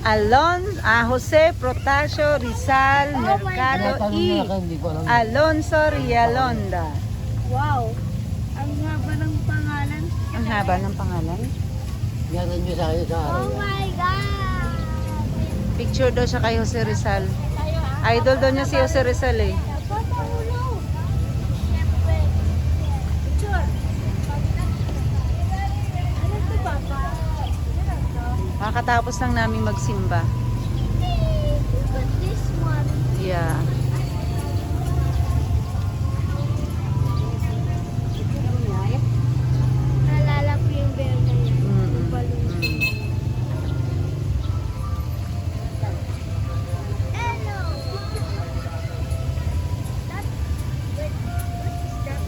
Jose Protasio Rizal Mercado y Alonso Rialonda. Wow! Ang haba ng pangalan. Ang haba ng pangalan. Yaran nyo sa kayo sa araw. Oh my God! Picture daw siya kay Jose Rizal. Idol daw niya si Jose Rizal eh. Papahulo! Siyempre. Picture. Ano ito, Papa? Kakatapos lang namin magsimba. Look at this one. Yeah. Naalala ko yung bear na yan. Yung balloon. Hello! That, wait, what is that?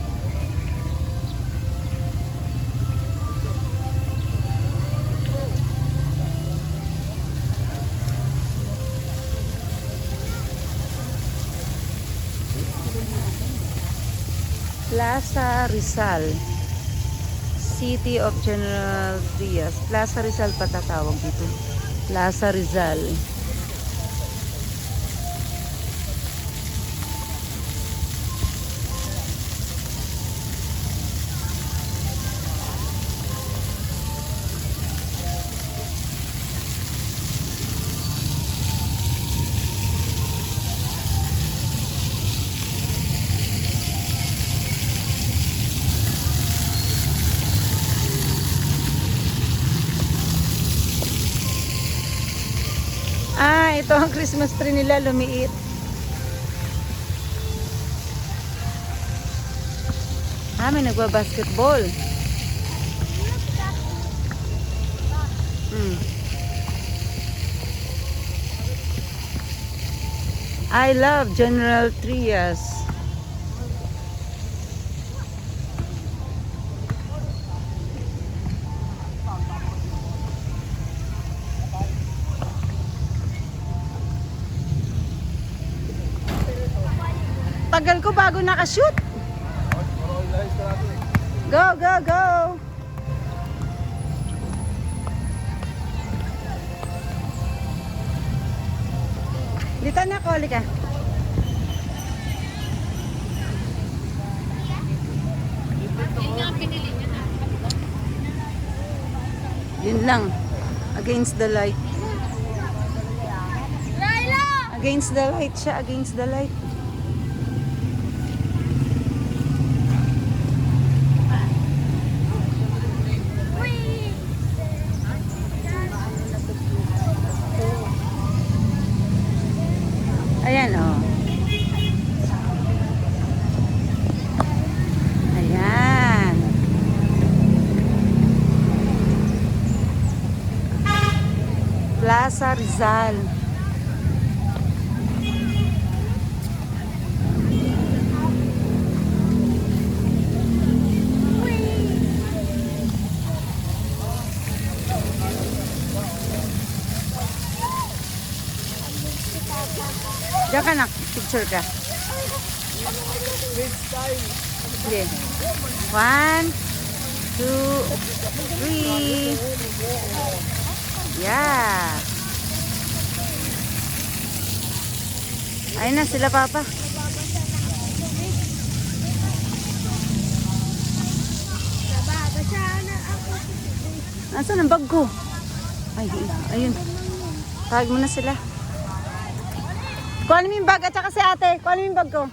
Plaza Rizal. City of General Trias. Plaza Rizal pa tatawag dito. Plaza Rizal. Ito ang Christmas tree nila, lumiit. May nagba-basketball. I love General Trias. Tagal ko bago nakashoot. Go, go, go. Dito na ko, halika. Yun lang. Against the light. Against the light siya, against the light. Ayan, oh. Ayan. Plaza Rizal. Diyan ka na, picture ka. Sige. 1, 2, 3. Yeah. Ayun na sila, Papa. Nasaan ang bag ko? Ay, ayun. Tawag mo na sila. Kuha mo yung bag at saka si ate. Kuha mo yung bag ko.